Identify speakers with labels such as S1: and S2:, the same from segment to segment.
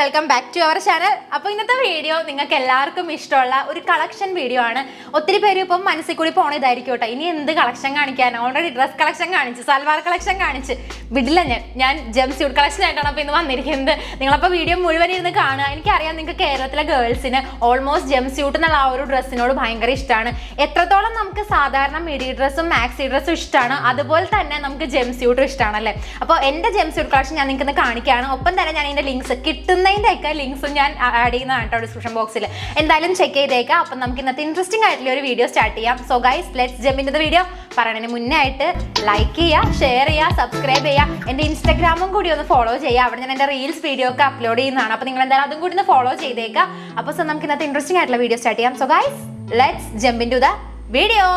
S1: Welcome back to our channel. അപ്പോൾ ഇന്നത്തെ video നിങ്ങൾക്ക് എല്ലാവർക്കും ഇഷ്ടമുള്ള ഒരു കളക്ഷൻ വീഡിയോ ആണ്. ഒത്തിരി പേര് ഇപ്പം മനസ്സിൽ കൂടി പോണതായിരിക്കും കേട്ടോ, ഇനി എന്ത് കളക്ഷൻ കാണിക്കാൻ? ഓൾറെഡി ഡ്രസ് കളക്ഷൻ കാണിച്ച്, സൽവാർ കളക്ഷൻ കാണിച്ച് വിടില്ല. ഞാൻ ജംപ്സ്യൂട്ട് കളക്ഷൻ ആയിട്ടാണ് അപ്പോൾ ഇന്ന് വന്നിരിക്കുന്നത്. നിങ്ങളപ്പോൾ വീഡിയോ മുഴുവൻ ഇരുന്ന് കാണുക. എനിക്കറിയാം നിങ്ങൾക്ക് കേരളത്തിലെ ഗേൾസിന് ഓൾമോസ്റ്റ് ജംപ്സ്യൂട്ട് എന്നുള്ള ആ ഒരു ഡ്രസ്സിനോട് ഭയങ്കര ഇഷ്ടമാണ്. എത്രത്തോളം നമുക്ക് സാധാരണ മിഡി ഡ്രസ്സും മാക്സി ഡ്രസ്സും ഇഷ്ടമാണ്, അതുപോലെ തന്നെ നമുക്ക് ജംപ്സ്യൂട്ടും ഇഷ്ടമാണല്ലേ. അപ്പോൾ എൻ്റെ ജംപ്സ്യൂട്ട് കളക്ഷൻ ഞാൻ നിങ്ങൾക്ക് കാണിക്കുകയാണ്. ഒപ്പം തന്നെ ഞാൻ ഇതിൻ്റെ ലിങ്ക്സ് കിട്ടുന്നതിൻ്റെയൊക്കെ ലിങ്ക്സും ഞാൻ ആഡ് ചെയ്യുന്നതാണ് കേട്ടോ ഡിസ്ക്രിപ്ഷൻ ബോക്സിൽ. എന്തായാലും ചെക്ക് ചെയ്തേക്കാം. അപ്പം നമുക്ക് ഇന്നത്തെ ഇൻട്രസ്റ്റിംഗ് ആയിട്ടുള്ള ഒരു വീഡിയോ സ്റ്റാർട്ട് ചെയ്യാം. So guys, let's jump in the video. പറയുന്നതിന് മുന്നേ ആയിട്ട് ലൈക്ക് ചെയ്യുക, ഷെയർ ചെയ്യുക, സബ്സ്ക്രൈബ് ചെയ്യുക. എൻ്റെ ഇൻസ്റ്റാഗ്രാമും കൂടി ഒന്ന് ഫോളോ ചെയ്യുക. അവിടെ ഞാൻ എൻ്റെ റീൽസ് വീഡിയോ ഒക്കെ അപ്ലോഡ് ചെയ്യുന്നതാണ്. അപ്പോൾ നിങ്ങൾ എന്തായാലും അതും കൂടി ഒന്ന് ഫോളോ ചെയ്തേക്കാം. അപ്പോൾ സോ നമുക്ക് ഇന്നത്തെ ഇൻട്രസ്റ്റിംഗ് ആയിട്ടുള്ള വീഡിയോ സ്റ്റാർട്ട് ചെയ്യാം. So guys, let's jump into the video.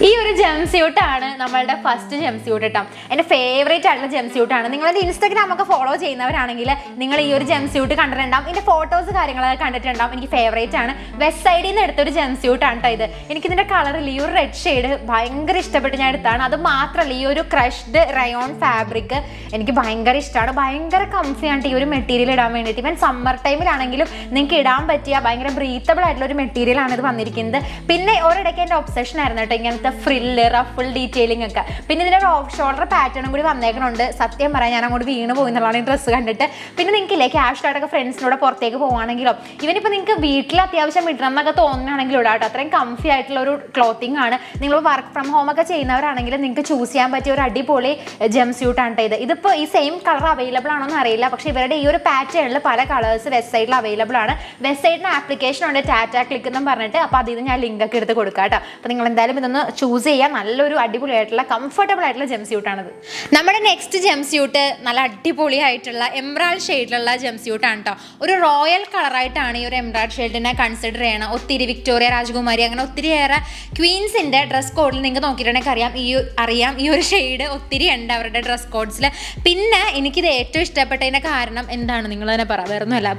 S1: ഈ ഒരു ജംപ്സ്യൂട്ടാണ് നമ്മളുടെ ഫസ്റ്റ് ജംപ്സ്യൂട്ട് കേട്ടോ. എൻ്റെ ഫേവറേറ്റ് ആയിട്ടുള്ള ജംപ്സ്യൂട്ടാണ്. നിങ്ങളെൻ്റെ ഇൻസ്റ്റാഗ്രാം ഒക്കെ ഫോളോ ചെയ്യുന്നവരാണെങ്കിൽ നിങ്ങൾ ഈ ഒരു ജംപ്സ്യൂട്ട് കണ്ടിട്ടുണ്ടാവും. ഇതിൻ്റെ ഫോട്ടോസ് കാര്യങ്ങളൊക്കെ കണ്ടിട്ടുണ്ടാവും. എനിക്ക് ഫേവറേറ്റ് ആണ്. വെസ്റ്റ് സൈഡിൽ നിന്ന് എടുത്തൊരു ജംപ്സ്യൂട്ടാണ് കേട്ടോ ഇത്. എനിക്കിതിൻ്റെ കളറിൽ ഈ ഒരു റെഡ് ഷെയ്ഡ് ഭയങ്കര ഇഷ്ടപ്പെട്ട് ഞാൻ എടുത്താണ്. അത് മാത്രമല്ല, ഈ ഒരു ക്രഷ്ഡ് റയോൺ ഫാബ്രിക് എനിക്ക് ഭയങ്കര ഇഷ്ടമാണ്. ഭയങ്കര കംഫിയാണ് ഈ ഒരു മെറ്റീരിയൽ ഇടാൻ വേണ്ടിയിട്ട്. ഇവൻ സമ്മർ ടൈമിലാണെങ്കിലും നിങ്ങൾക്ക് ഇടാൻ പറ്റിയ ഭയങ്കര ബ്രീത്തബിൾ ആയിട്ടുള്ള ഒരു മെറ്റീരിയലാണ് ഇത് വന്നിരിക്കുന്നത്. പിന്നെ ഒരിടയ്ക്ക് എൻ്റെ ഒബ്സഷൻ ആയിരുന്നു കേട്ടോ ഇങ്ങനത്തെ ഫ്രില്ല്, റഫിൾ ഡീറ്റെയിലിംഗ് ഒക്കെ. പിന്നെ ഇതിൻ്റെ ഓഫ് ഷോൾഡർ പാറ്റേണും കൂടി വന്നേക്കുന്നുണ്ട്. സത്യം പറയാൻ ഞാൻ അങ്ങോട്ട് വീണ് പോയി എന്നുള്ളതാണ് ഈ ഡ്രസ്സ് കണ്ടിട്ട്. പിന്നെ നിങ്ങൾക്ക് ഇല്ലേ ക്യാഷ് ആയിട്ടൊക്കെ ഫ്രണ്ട്സിനോട് പുറത്തേക്ക് പോകുകയാണെങ്കിലോ ഇവനിപ്പോൾ നിങ്ങൾക്ക് വീട്ടിൽ അത്യാവശ്യം ഇടണം എന്നൊക്കെ തോന്നുകയാണെങ്കിലും ഇടാം കേട്ടോ. അത്രയും കംഫി ആയിട്ടുള്ള ഒരു ക്ലോത്തിങ് ആണ്. നിങ്ങൾ വർക്ക് ഫ്രം ഹോം ഒക്കെ ചെയ്യുന്നവരാണെങ്കിൽ നിങ്ങൾക്ക് ചൂസ് ചെയ്യാൻ പറ്റിയ ഒരു അടിപൊളി ജംപ്സ്യൂട്ടാണ് കേട്ടോ ഇത്. ഇതിപ്പോൾ ഈ സെയിം കളർ അവൈലബിൾ ആണോ എന്ന് അറിയില്ല, പക്ഷേ ഇവരുടെ ഈ ഒരു പാറ്റേണിൽ പല കളേഴ്സ് വെസ്റ്റ് സൈഡിൽ അവൈലബിൾ ആണ്. വെസ്റ്റ് സൈഡിന് ആപ്ലിക്കേഷൻ ഉണ്ട്, ടാറ്റ ക്ലിക്ക് എന്നും പറഞ്ഞിട്ട്. അപ്പോൾ അതിൽ ഞാൻ ലിങ്ക് ഒക്കെ എടുത്ത് കൊടുക്കാം കേട്ടോ. അപ്പോൾ നിങ്ങൾ എന്തായാലും ഇതൊന്ന് ചൂസ് ചെയ്യാൻ നല്ലൊരു അടിപൊളിയായിട്ടുള്ള കംഫർട്ടബിൾ ആയിട്ടുള്ള ജംപ്സ്യൂട്ടാണിത്. നമ്മുടെ നെക്സ്റ്റ് ജംപ്സ്യൂട്ട് നല്ല അടിപൊളിയായിട്ടുള്ള എംബ്രാൾഡ് ഷെയ്ഡിലുള്ള ജംപ്സ്യൂട്ടാണ് കേട്ടോ. ഒരു റോയൽ കളറായിട്ടാണ് ഈ ഒരു എംബ്രാൾഡ് ഷെയ്ഡിനെ കൺസിഡർ ചെയ്യണം. ഒത്തിരി വിക്ടോറിയ, രാജകുമാരി, അങ്ങനെ ഒത്തിരിയേറെ ക്വീൻസിൻ്റെ ഡ്രസ് കോഡിൽ നിങ്ങൾക്ക് നോക്കിയിട്ടുണ്ടെങ്കിൽ അറിയാം ഈ ഒരു ഷെയ്ഡ് ഒത്തിരി ഉണ്ട് അവരുടെ ഡ്രസ് കോഡ്സിൽ. പിന്നെ എനിക്കിത് ഏറ്റവും ഇഷ്ടപ്പെട്ടതിൻ്റെ കാരണം എന്താണ് നിങ്ങൾ തന്നെ പറ, വേറൊന്നുമല്ല,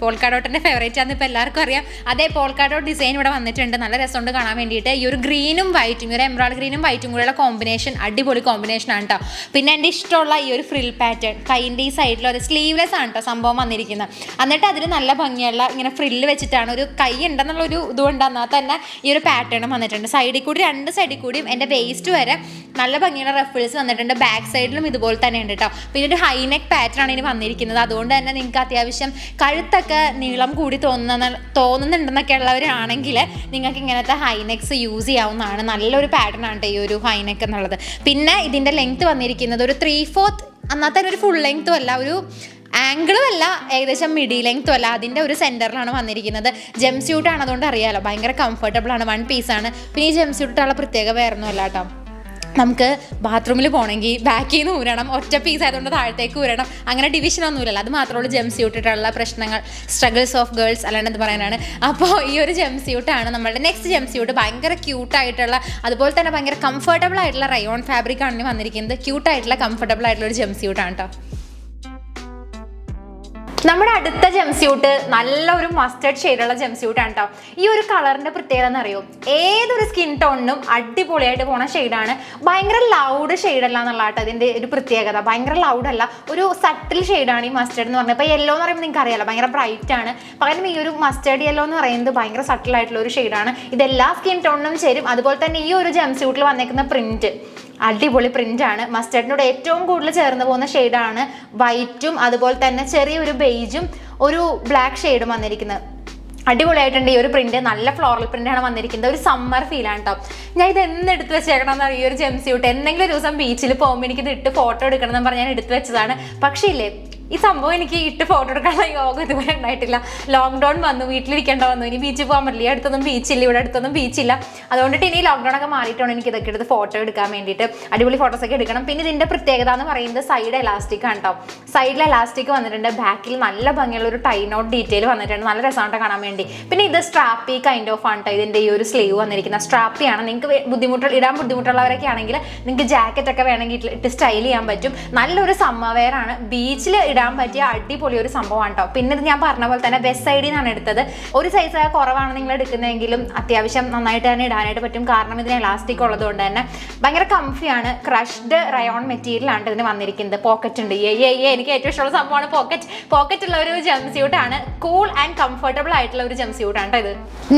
S1: പോൾക്കാഡോട്ടിൻ്റെ ഫേവറേറ്റ് ആണെന്ന് ഇപ്പോൾ എല്ലാവർക്കും അറിയാം. അതേ പോൾക്കാഡോട്ട് ഡിസൈൻ ഇവിടെ വന്നിട്ടുണ്ട്. നല്ല രസമുണ്ട് കാണാൻ വേണ്ടിയിട്ട്. ഈ ഒരു ഗ്രീനും വൈറ്റും, ഒരു എംബ്രോയിഡറി ഗ്രീനും വൈറ്റും കൂടെയുള്ള കോമ്പിനേഷൻ അടിപൊളി കോമ്പിനേഷൻ ആണ് കേട്ടോ. പിന്നെ എൻ്റെ ഇഷ്ടമുള്ള ഈ ഒരു ഫ്രിൽ പാറ്റേൺ കൈൻ്റെ ഈ സൈഡിൽ ഒരു സ്ലീവ്ലെസ് ആണ് കേട്ടോ സംഭവം വന്നിരിക്കുന്നത്. എന്നിട്ട് അതിൽ നല്ല ഭംഗിയുള്ള ഇങ്ങനെ ഫ്രില്ല് വെച്ചിട്ടാണ്, ഒരു കൈ ഉണ്ടെന്നുള്ളൊരു ഇതുകൊണ്ട് എന്നാൽ തന്നെ ഈ ഒരു പാറ്റേൺ വന്നിട്ടുണ്ട്. സൈഡിൽ കൂടി രണ്ട് സൈഡിൽ കൂടിയും എൻ്റെ വേസ്റ്റ് വരെ നല്ല ഭംഗിയുള്ള റഫിൾസ് വന്നിട്ടുണ്ട്. ബാക്ക് സൈഡിലും ഇതുപോലെ തന്നെ ഉണ്ട് കേട്ടോ. പിന്നെ ഒരു ഹൈനെക്ക് പാറ്റേൺ ആണ് ഇനി വന്നിരിക്കുന്നത്. അതുകൊണ്ട് തന്നെ നിങ്ങൾക്ക് അത്യാവശ്യം കഴുത്തൊക്കെ നീളം കൂടി തോന്നുന്നുണ്ടെന്നൊക്കെ ഉള്ളവരാണെങ്കിൽ നിങ്ങൾക്ക് ഇങ്ങനത്തെ ഹൈനെക്സ് യൂസ് ചെയ്യാവുന്നതാണ്. നല്ലൊരു പാറ്റേൺ ആണ് ഈ ഒരു ഹൈനെക്ക് എന്നുള്ളത്. പിന്നെ ഇതിൻ്റെ ലെങ്ത് വന്നിരിക്കുന്നത് ഒരു 3/4, എന്നാൽ തന്നെ ഒരു ഫുൾ ലെങ്ത്തും അല്ല, ഒരു ആംഗിളും അല്ല, ഏകദേശം മിഡി ലെങ്ത്തും അല്ല, അതിൻ്റെ ഒരു സെൻറ്ററിലാണ് വന്നിരിക്കുന്നത്. ജംപ്സ്യൂട്ടാണ്, അതുകൊണ്ട് അറിയാമല്ലോ ഭയങ്കര കംഫർട്ടബിൾ ആണ്. 1 പീസാണ്. പിന്നെ ഈ ജംപ്സ്യൂട്ടുള്ള പ്രത്യേക വേറൊന്നുമല്ല കേട്ടോ. നമുക്ക് ബാത്റൂമിൽ പോകണമെങ്കിൽ ബാക്കിൽ നിന്ന് ഊരണം, ഒറ്റ പീസ് ആയതുകൊണ്ട് താഴത്തേക്ക് ഊരണം, അങ്ങനെ ഡിവിഷനൊന്നുമില്ലല്ലോ. അത് മാത്രമുള്ള ജംപ്സ്യൂട്ടിട്ടുള്ള പ്രശ്നങ്ങൾ, സ്ട്രഗിൾസ് ഓഫ് ഗേൾസ് അല്ലാണ്ട് എന്ത് പറയാനാണ്. അപ്പോൾ ഈ ഒരു ജംപ്സ്യൂട്ടാണ് നമ്മളുടെ നെക്സ്റ്റ് ജംപ്സ്യൂട്ട്. ഭയങ്കര ക്യൂട്ടായിട്ടുള്ള, അതുപോലെ തന്നെ ഭയങ്കര കംഫർട്ടബിൾ ആയിട്ടുള്ള റയോൺ ഫാബ്രിക്കാണ് വന്നിരിക്കുന്നത്. ക്യൂട്ടായിട്ടുള്ള കംഫർട്ടബിൾ ആയിട്ടുള്ള ഒരു ജംപ്സ്യൂട്ടാണ് കേട്ടോ. നമ്മുടെ അടുത്ത ജംപ്സ്യൂട്ട് നല്ലൊരു മസ്റ്റേർഡ് ഷെയ്ഡുള്ള ജംപ്സ്യൂട്ടാണ് കേട്ടോ. ഈ ഒരു കളറിൻ്റെ പ്രത്യേകത എന്നറിയോ, ഏതൊരു സ്കിൻ ടോണിനും അടിപൊളിയായിട്ട് പോണ ഷെയ്ഡാണ്. ഭയങ്കര ലൗഡ് ഷെയ്ഡല്ല എന്നുള്ള കേട്ടോ ഇതിൻ്റെ ഒരു പ്രത്യേകത. ഭയങ്കര ലൗഡല്ല, ഒരു സട്ടിൽ ഷെയ്ഡാണ് ഈ മസ്റ്റേർഡ് എന്ന് പറഞ്ഞാൽ. ഇപ്പോൾ യെല്ലോ എന്ന് പറയുമ്പോൾ നിങ്ങൾക്ക് അറിയാലോ ഭയങ്കര ബ്രൈറ്റ് ആണ്. പകരം ഈ ഒരു മസ്റ്റേർഡ് യെല്ലോ എന്ന് പറയുന്നത് ഭയങ്കര സട്ടിലായിട്ടുള്ള ഒരു ഷെയ്ഡാണ്. ഇതെല്ലാ സ്കിൻ ടോണിനും ചേരും. അതുപോലെ തന്നെ ഈ ഒരു ജംപ്സ്യൂട്ടിൽ വന്നേക്കുന്ന പ്രിൻറ്റ് അടിപൊളി പ്രിൻ്റാണ്. മസ്റ്റേർഡിനോട് ഏറ്റവും കൂടുതൽ ചേർന്ന് പോകുന്ന ഷെയ്ഡാണ് വൈറ്റും, അതുപോലെ തന്നെ ചെറിയൊരു ബെയ്ജും ഒരു ബ്ലാക്ക് ഷെയ്ഡും വന്നിരിക്കുന്നത്. അടിപൊളിയായിട്ടുണ്ട് ഈ ഒരു പ്രിന്റ്. നല്ല ഫ്ലോറൽ പ്രിന്റാണ് വന്നിരിക്കുന്നത്. ഒരു സമ്മർ ഫീലാണ് കേട്ടോ. ഞാൻ ഇത് എന്ന് എടുത്ത് വെച്ചേക്കണം ഈ ഒരു ജംപ്സ്യൂട്ട്. എന്തെങ്കിലും ഒരു ദിവസം ബീച്ചിൽ പോകുമ്പോൾ എനിക്കിത് ഇട്ട് ഫോട്ടോ എടുക്കണം എന്ന് പറഞ്ഞ് ഞാൻ എടുത്ത് വെച്ചതാണ്. പക്ഷേ ഇല്ലേ, ഈ സംഭവം എനിക്ക് ഇട്ട് ഫോട്ടോ എടുക്കാനുള്ള യോഗം ഇതുവരെ ഉണ്ടായിട്ടില്ല. ലോക്ക്ഡൗൺ വന്നു, വീട്ടിലിരിക്കേണ്ട വന്നു. ഇനി ബീച്ചിൽ പോകാൻ പറ്റില്ല, അടുത്തൊന്നും ബീച്ചില്ല, ഇവിടെ അടുത്തൊന്നും ബീച്ചില്ല. അതുകൊണ്ടിട്ട് ഇനി ലോക്ക്ഡൗൺ ഒക്കെ മാറിയിട്ടാണ് എനിക്ക് ഇതൊക്കെ എടുത്ത് ഫോട്ടോ എടുക്കാൻ വേണ്ടിയിട്ട്. അടിപൊളി ഫോട്ടോസൊക്കെ എടുക്കണം. പിന്നെ ഇതിൻ്റെ പ്രത്യേകത എന്ന് പറയുന്നത് സൈഡ് എലാസ്റ്റിക് ആണ് കേട്ടോ. സൈഡിൽ എലാസ്റ്റിക് വന്നിട്ടുണ്ട്. ബാക്കിൽ നല്ല ഭംഗിയുള്ള ഒരു ടൈ നോട്ട് ഡീറ്റെയിൽ വന്നിട്ടുണ്ട്. നല്ല രസമാണ് കാണാൻ വേണ്ടി. പിന്നെ ഇത് സ്ട്രാപ്പി കൈൻഡ് ഓഫ് ആണ് കേട്ടോ. ഇതിൻ്റെ ഈ ഒരു സ്ലീവ് വന്നിരിക്കുന്ന സ്ട്രാപ്പിയാണ്. നിങ്ങൾക്ക് ഇടാൻ ബുദ്ധിമുട്ടുള്ളവരൊക്കെ ആണെങ്കിൽ നിങ്ങൾക്ക് ജാക്കറ്റ് ഒക്കെ വേണമെങ്കിൽ ഇട്ട് സ്റ്റൈൽ ചെയ്യാൻ പറ്റും. നല്ലൊരു സമ്മർ വെയർ ആണ്. ബീച്ചിൽ ഇടാൻ പറ്റിയ അടിപൊളി ഒരു സംഭവമാണ് കേട്ടോ. പിന്നെ ഇത് ഞാൻ പറഞ്ഞ പോലെ തന്നെ വെസ്റ്റ് സൈഡിൽ നിന്നാണ് എടുത്തത്. ഒരു സൈസ് കുറവാണ് നിങ്ങൾ എടുക്കുന്നതെങ്കിലും അത്യാവശ്യം നന്നായിട്ട് തന്നെ ഇടാനായിട്ട് പറ്റും. കാരണം ഇതിന് എലാസ്റ്റിക് ഉള്ളതുകൊണ്ട് തന്നെ ഭയങ്കര കംഫിയാണ്. ക്രഷ്ഡ് റയോൺ മെറ്റീരിയലാണ് ഇതിന് വന്നിരിക്കുന്നത്. പോക്കറ്റ് ഉണ്ട്. എനിക്ക് ഏറ്റവും ഇഷ്ടമുള്ള സംഭവമാണ് പോക്കറ്റ് ഉള്ള ഒരു ജംസ്യൂട്ടാണ്. കൂൾ ആൻഡ് കംഫർട്ടബിൾ ആയിട്ടുള്ള ഒരു ജംസ്യൂട്ടാണ് ഇത്.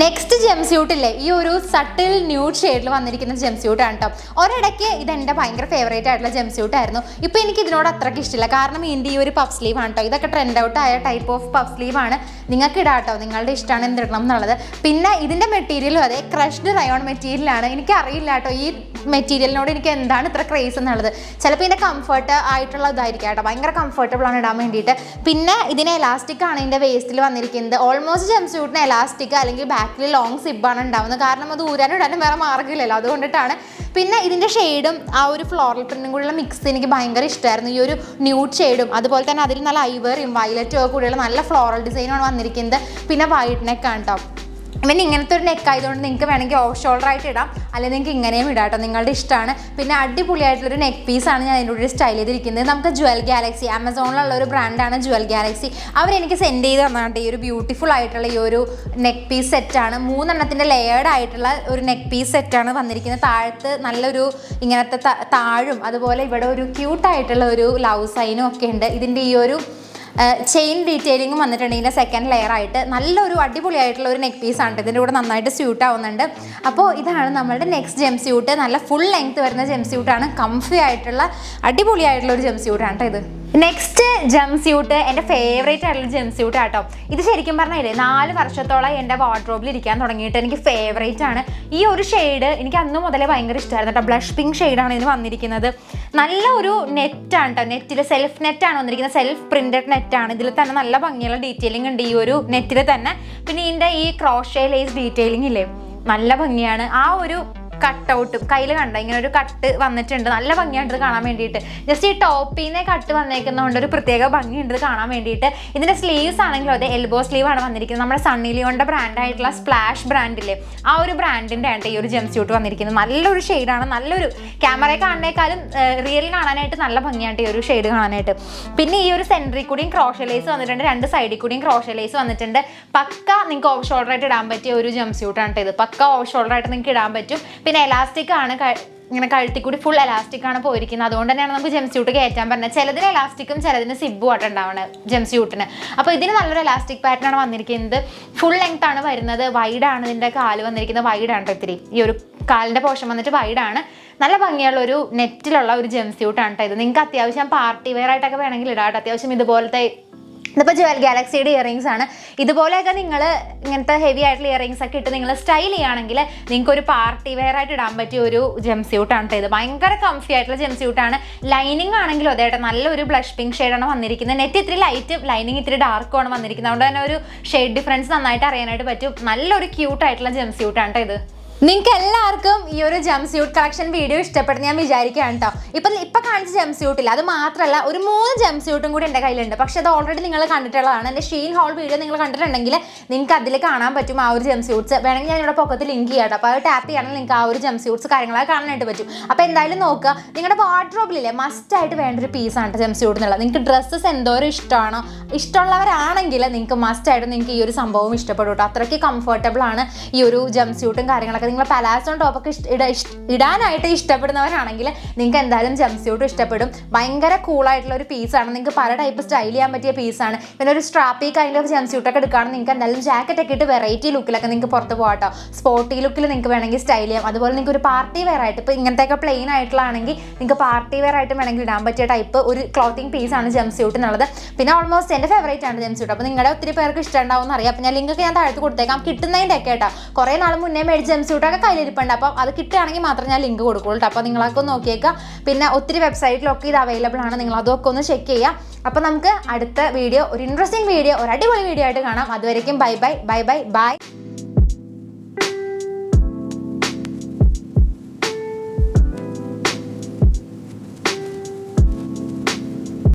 S1: നെക്സ്റ്റ് ജംസ്യൂട്ടില്ലേ, ഈ ഒരു സട്ടിൽ ന്യൂഡ് ഷെയ്ഡിൽ വന്നിരിക്കുന്ന ജംസ്യൂട്ടാണ് കേട്ടോ. ഒരിടയ്ക്ക് ഇതെൻ്റെ ഭയങ്കര ഫേവറേറ്റ് ആയിട്ടുള്ള ജംസ്യൂട്ടായിരുന്നു. ഇപ്പോൾ എനിക്ക് ഇതിനോട് അത്രയ്ക്ക് ഇഷ്ടമില്ല. കാരണം ഇതിൻ്റെ ഈ ഒരു പഫ് സ്ലീവ് ആണ് കേട്ടോ. ഇതൊക്കെ ട്രെൻഡ് ഔട്ട് ആയ ടൈപ്പ് ഓഫ് പഫ് സ്ലീവ് ആണ്. നിങ്ങൾക്ക് ഇടാം കേട്ടോ, നിങ്ങളുടെ ഇഷ്ടമാണ് എന്തിടണം എന്നുള്ളത്. പിന്നെ ഇതിൻ്റെ മെറ്റീരിയലും അതെ, ക്രഷ്ഡ് റയോൺ മെറ്റീരിയലാണ്. എനിക്ക് അറിയില്ല കേട്ടോ ഈ മെറ്റീരിയലിനോട് എനിക്ക് എന്താണ് ഇത്ര ക്രേസ് എന്നുള്ളത്. ചിലപ്പോൾ ഇതിൻ്റെ കംഫർട്ട് ആയിട്ടുള്ള ഇതായിരിക്കും കേട്ടോ. ഭയങ്കര കംഫർട്ടബിൾ ആണ് ഇടാൻ വേണ്ടിയിട്ട്. പിന്നെ ഇതിന് എലാസ്റ്റിക് ആണ് ഇതിൻ്റെ വേസ്റ്റിൽ വന്നിരിക്കുന്നത്. ഓൾമോസ്റ്റ് ജംസ്യൂട്ടിന് എലാസ്റ്റിക് അല്ലെങ്കിൽ ബാക്കിൽ ലോങ് സിബാണ് ഉണ്ടാവുന്നത്. കാരണം അത് ഊരാനും ഇടാനും വേറെ മാർഗ്ഗമില്ലല്ലോ, അതുകൊണ്ടിട്ടാണ്. പിന്നെ ഇതിൻ്റെ ഷെയ്ഡും ആ ഒരു ഫ്ലോറൽ പ്രിന്റും കൂടെയുള്ള മിക്സ് എനിക്ക് ഭയങ്കര ഇഷ്ടമായിരുന്നു. ഈ ഒരു ന്യൂഡ് ഷെയ്ഡും അതുപോലെ തന്നെ അതിൽ നല്ല ഐവറിയും വയലറ്റും ഒക്കെ കൂടെയുള്ള നല്ല ഫ്ലോറൽ ഡിസൈനാണ് വന്നിരിക്കുന്നത്. പിന്നെ വൈറ്റ് നെക്കാണ് കേട്ടോ. പിന്നെ ഇങ്ങനത്തെ ഒരു നെക്ക് ആയതുകൊണ്ട് നിങ്ങൾക്ക് വേണമെങ്കിൽ ഓഫ് ഷോൾഡർ ആയിട്ട് ഇടാം, അല്ലെങ്കിൽ നിങ്ങൾക്ക് ഇങ്ങനെയും ഇടാം കേട്ടോ, നിങ്ങളുടെ ഇഷ്ടമാണ്. പിന്നെ അടിപൊളിയായിട്ടുള്ളൊരു നെക്ക് പീസാണ് ഞാൻ അതിൻ്റെ കൂടെ സ്റ്റൈൽ ചെയ്തിരിക്കുന്നത്. നമുക്ക് ജുവൽ ഗാലക്സി, ആമസോണിലുള്ള ഒരു ബ്രാൻഡാണ് ജുവൽ ഗാലക്സി. അവരെനിക്ക് സെൻഡ് ചെയ്ത് തന്നിട്ട് ഈ ഒരു ബ്യൂട്ടിഫുൾ ആയിട്ടുള്ള ഈ ഒരു നെക്ക് പീസ് സെറ്റാണ്. 3 എണ്ണത്തിൻ്റെ ലെയേർഡ് ആയിട്ടുള്ള ഒരു നെക്ക് പീസ് സെറ്റാണ് വന്നിരിക്കുന്നത്. താഴത്ത് നല്ലൊരു ഇങ്ങനത്തെ താഴും അതുപോലെ ഇവിടെ ഒരു ക്യൂട്ടായിട്ടുള്ള ഒരു ലവ് സൈനും ഒക്കെ ഉണ്ട്. ഇതിൻ്റെ ഈ ഒരു ചെയിൻ ഡീറ്റെയിലിങ്ങും വന്നിട്ടുണ്ട് ഇതിൻ്റെ സെക്കൻഡ് ലെയർ ആയിട്ട്. നല്ലൊരു അടിപൊളിയായിട്ടുള്ള ഒരു നെക്ക് പീസാണ്. ഇതിൻ്റെ കൂടെ നന്നായിട്ട് സ്യൂട്ട് ആവുന്നുണ്ട്. അപ്പോൾ ഇതാണ് നമ്മളുടെ നെക്സ്റ്റ് ജംസ്യൂട്ട്. നല്ല ഫുൾ ലെങ്ത് വരുന്ന ജംസ്യൂട്ടാണ്. കംഫി ആയിട്ടുള്ള അടിപൊളിയായിട്ടുള്ള ഒരു ജംസ്യൂട്ടാണ് കേട്ടോ ഇത്. നെക്സ്റ്റ് ജംസ്യൂട്ട് എൻ്റെ ഫേവറേറ്റ് ആയിട്ടുള്ള ജംസ്യൂട്ട് ആട്ടോ. ഇത് ശരിക്കും പറഞ്ഞാലേ 4 വർഷത്തോളം എൻ്റെ വാർഡ്രോബിൽ ഇരിക്കാൻ തുടങ്ങിയിട്ട് എനിക്ക് ഫേവറേറ്റ് ആണ്. ഈ ഒരു ഷെയ്ഡ് എനിക്ക് അന്ന് മുതലേ ഭയങ്കര ഇഷ്ടമായിരുന്നു കേട്ടോ. ബ്ലഷ് പിങ്ക് ഷെയ്ഡാണ് ഇതിന് വന്നിരിക്കുന്നത്. നല്ല ഒരു നെറ്റാണ് കേട്ടോ. നെറ്റിൽ സെൽഫ് നെറ്റാണ് വന്നിരിക്കുന്നത്. സെൽഫ് പ്രിന്റഡ് നെറ്റാണ്. ഇതിൽ തന്നെ നല്ല ഭംഗിയുള്ള ഡീറ്റെയിലിംഗ് ഉണ്ട് ഈ ഒരു നെറ്റിൽ തന്നെ. പിന്നെ ഇതിൻ്റെ ഈ ക്രോഷേ ലേസ് ഡീറ്റെയിലിംഗ് ഇല്ലേ, നല്ല ഭംഗിയാണ്. ആ ഒരു കട്ടൗട്ടും കയ്യിൽ കണ്ട ഇങ്ങനെ ഒരു കട്ട് വന്നിട്ടുണ്ട്. നല്ല ഭംഗിയായിട്ട് ഇത് കാണാൻ വേണ്ടിയിട്ട്. ജസ്റ്റ് ഈ ടോപ്പിൽ നിന്ന് കട്ട് വന്നേക്കുന്നതുകൊണ്ട് ഒരു പ്രത്യേക ഭംഗിയുണ്ട് ഇത് കാണാൻ വേണ്ടിയിട്ട്. ഇതിൻ്റെ സ്ലീവ്സ് ആണെങ്കിലും അതെ, എൽബോ സ്ലീവ് ആണ് വന്നിരിക്കുന്നത്. നമ്മുടെ സണ്ണി ലിയോണിൻ്റെ ബ്രാൻഡായിട്ടുള്ള സ്പ്ലാഷ് ബ്രാൻഡില്ലേ, ആ ഒരു ബ്രാൻഡിൻ്റെ ആണ് ഈ ഒരു ജംസ്യൂട്ട് വന്നിരിക്കുന്നത്. നല്ലൊരു ഷെയ്ഡാണ്. നല്ലൊരു ക്യാമറയിൽ കാണുന്നേക്കാളും റിയലിൽ കാണാനായിട്ട് നല്ല ഭംഗിയായിട്ട് ഈ ഒരു ഷെയ്ഡ് കാണാനായിട്ട്. പിന്നെ ഈ ഒരു സെൻറ്ററിൽ കൂടിയും ക്രോഷലേസ് വന്നിട്ടുണ്ട്. 2 സൈഡിൽ കൂടിയും ക്രോഷലേസ് വന്നിട്ടുണ്ട്. പക്ക നിങ്ങൾക്ക് ഓഫ് ഷോൾഡർ ആയിട്ട് ഇടാൻ പറ്റിയ ഒരു ജംസ്യൂട്ടാണ് ഇത്. പക്ക ഓഫ് ഷോൾഡർ ആയിട്ട് നിങ്ങൾക്ക് ഇടാൻ പറ്റും. പിന്നെ എലാസ്റ്റിക് ആണ്, ഇങ്ങനെ കഴുത്തിൽ കൂടി ഫുൾ എലാസ്റ്റിക് ആണ് പോയിരിക്കുന്നത്. അതുകൊണ്ട് തന്നെയാണ് നമുക്ക് ജംസ്യൂട്ട് കയറ്റാൻ പറഞ്ഞത്. ചിലതിന് എലാസ്റ്റിക്കും ചിലതിന് സിബും ആയിട്ട് ഉണ്ടാവുന്നത് ജംസ്യൂട്ടിന്. അപ്പോൾ ഇതിന് നല്ലൊരു എലാസ്റ്റിക് പാറ്റേൺ ആണ് വന്നിരിക്കുന്നത്. ഫുൾ ലെങ്ത് ആണ് വരുന്നത്. വൈഡാണ് ഇതിൻ്റെ കാല് വന്നിരിക്കുന്നത്. വൈഡാണ് ഇത്തിരി ഈ ഒരു കാലിൻ്റെ പോർഷൻ വന്നിട്ട് വൈഡാണ്. നല്ല ഭംഗിയുള്ള ഒരു നെറ്റിലുള്ള ഒരു ജംസ്യൂട്ടാണ് കേട്ടോ ഇത്. നിങ്ങൾക്ക് അത്യാവശ്യം പാർട്ടി വെയർ ആയിട്ടൊക്കെ വേണമെങ്കിൽ ഇടാം. അത്യാവശ്യം ഇതുപോലത്തെ ഇതിപ്പോൾ ജുവൽ ഗാലക്സിയുടെ ഇയറിങ്സ് ആണ്. ഇതുപോലെയൊക്കെ നിങ്ങൾ ഇങ്ങനത്തെ ഹെവി ആയിട്ടുള്ള ഇയറിങ്സ് ഒക്കെ ഇട്ട് നിങ്ങൾ സ്റ്റൈൽ ചെയ്യുകയാണെങ്കിൽ നിങ്ങൾക്ക് ഒരു പാർട്ടി വെയർ ആയിട്ട് ഇടാൻ പറ്റിയ ഒരു ജംസ്യൂട്ടാണ് ഇത്. ഭയങ്കര കംഫി ആയിട്ടുള്ള ജംസ്യൂട്ടാണ്. ലൈനിങ് ആണെങ്കിലും അതേട്ടെ നല്ലൊരു ബ്ലഷ് പിങ്ക് ഷെയ്ഡാണ് വന്നിരിക്കുന്നത്. നെറ്റ് ഇത്തിരി ലൈറ്റും ലൈനിങ് ഇത്തിരി ഡാർക്കും ആണ് വന്നിരിക്കുന്നത്. അതുകൊണ്ട് തന്നെ ഒരു ഷെയ്ഡ് ഡിഫറൻസ് നന്നായിട്ട് അറിയാനായിട്ട് പറ്റും. നല്ലൊരു ക്യൂട്ടായിട്ടുള്ള ജംസ്യൂട്ടാണ് ഇത്. നിങ്ങൾക്ക് എല്ലാവർക്കും ഈ ഒരു ജംസ്യൂട്ട് കളക്ഷൻ വീഡിയോ ഇഷ്ടപ്പെടുന്ന ഞാൻ വിചാരിക്കുകയാണ് കേട്ടോ. ഇപ്പം കാണിച്ച ജംസ്യൂട്ടില്ല, അത് മാത്രമല്ല ഒരു 3 ജംസ്യൂട്ടും കൂടി എൻ്റെ കയ്യിലുണ്ട്. പക്ഷേ അത് ഓൾറെഡി നിങ്ങൾ കണ്ടിട്ടുള്ളതാണ്. എൻ്റെ ഷീൻ ഹോൾ വീഡിയോ നിങ്ങൾ കണ്ടിട്ടുണ്ടെങ്കിൽ നിങ്ങൾക്ക് അതിൽ കാണാൻ പറ്റും ആ ഒരു ജംസ്യൂട്ട്സ്. വേണമെങ്കിൽ ഞാൻ ഇവിടെ പൊക്കത്തിൽ ലിങ്ക് ചെയ്യാം കേട്ടോ. അപ്പോൾ അത് ടാപ്പ് ചെയ്യണമെങ്കിൽ നിങ്ങൾക്ക് ആ ഒരു ജംസ്യൂട്ട്സ് കാര്യങ്ങളൊക്കെ കാണാനായിട്ട് പറ്റും. അപ്പോൾ എന്തായാലും നോക്കുക, നിങ്ങളുടെ വാർഡ്രോബിലില്ലേ മസ്റ്റായിട്ട് വേണ്ട ഒരു പീസാണ് ജംസ്യൂട്ട് എന്നുള്ളത്. നിങ്ങൾക്ക് ഡ്രസ്സസ് എന്തോരം ഇഷ്ടമാണോ, ഇഷ്ടമുള്ളവരാണെങ്കിൽ നിങ്ങൾക്ക് മസ്റ്റായിട്ട് നിങ്ങൾക്ക് ഈ ഒരു സംഭവം ഇഷ്ടപ്പെടും കേട്ടോ. അത്രയ്ക്ക് കംഫർട്ടബിൾ ആണ് ഈ ഒരു ജംസ്യൂട്ടും കാര്യങ്ങളൊക്കെ. നിങ്ങൾ പലാസോ ടോപ്പൊക്കെ ഇടാനായിട്ട് ഇഷ്ടപ്പെടുന്നവരാണെങ്കിൽ നിങ്ങൾക്ക് എന്തായാലും ജംസ്യൂട്ട് ഇഷ്ടപ്പെടും. ഭയങ്കര കൂളായിട്ടുള്ള ഒരു പീസാണ്. നിങ്ങൾക്ക് പല ടൈപ്പ് സ്റ്റൈൽ ചെയ്യാൻ പറ്റിയ പീസാണ്. പിന്നെ ഒരു സ്ട്രാപ്പി കൈൻഡ് ഓഫ് ജംസ്യൂട്ടൊക്കെ എടുക്കുകയാണെങ്കിൽ നിങ്ങൾക്ക് എന്തായാലും ജാക്കറ്റൊക്കെ ഇട്ട് വെറൈറ്റി ലുക്കിലൊക്കെ നിങ്ങൾക്ക് പുറത്ത് പോകാട്ടോ. സ്പോർട്ടി ലുക്കിൽ നിങ്ങൾക്ക് വേണമെങ്കിൽ സ്റ്റൈൽ ചെയ്യാം. അതുപോലെ നിങ്ങൾക്ക് ഒരു പാർട്ടി വെയർ ആയിട്ട് ഇപ്പോൾ ഇങ്ങനത്തെയൊക്കെ പ്ലെയിൻ ആയിട്ടുള്ളതാണെങ്കിൽ നിങ്ങൾക്ക് പാർട്ടി വെയർ ആയിട്ട് വേണമെങ്കിൽ ഇടാൻ പറ്റിയ ടൈപ്പ് ഒരു ക്ലോത്തിങ് പീസാണ് ജംസ്യൂട്ട് എന്നുള്ളത്. പിന്നെ ഓൾമോസ്റ്റ് എൻ്റെ ഫേവറേറ്റ് ആണ് ജംസ്യൂട്ട്. അപ്പോൾ നിങ്ങളുടെ ഒത്തിരി പേർക്ക് ഇഷ്ടമുണ്ടാവും അറിയാം. അപ്പോൾ ഞാൻ ലിങ്കൊക്കെ ഞാൻ താഴത്ത് കൊടുത്തേക്കാം. കിട്ടുന്നതിൻ്റെ ഒക്കെ കേട്ടോ. കുറേ നാൾ മുന്നേ മേടിച്ച ജംസ്യൂട്ടൊക്കെ കയ്യിലിരിപ്പുണ്ട്. അപ്പം അത് കിട്ടുകയാണെങ്കിൽ മാത്രം ഞാൻ ലിങ്ക് കൊടുക്കുള്ളൂ കേട്ടോ. അപ്പോൾ നിങ്ങളൊക്കെ ഒന്ന് നോക്കിയേക്കാം. പിന്നെ ഒത്തിരി വെബ്സൈറ്റിലൊക്കെ ഇത് അവൈലബിൾ ആണ്. നിങ്ങൾ അതൊക്കെ ഒന്ന് ചെക്ക് ചെയ്യാം. അപ്പോൾ നമുക്ക് അടുത്ത വീഡിയോ ഒരു ഇൻട്രസ്റ്റിംഗ് വീഡിയോ, ഒരു അടിപൊളി വീഡിയോ ആയിട്ട് കാണാം. അതുവരേക്കും bye bye bye bye bye.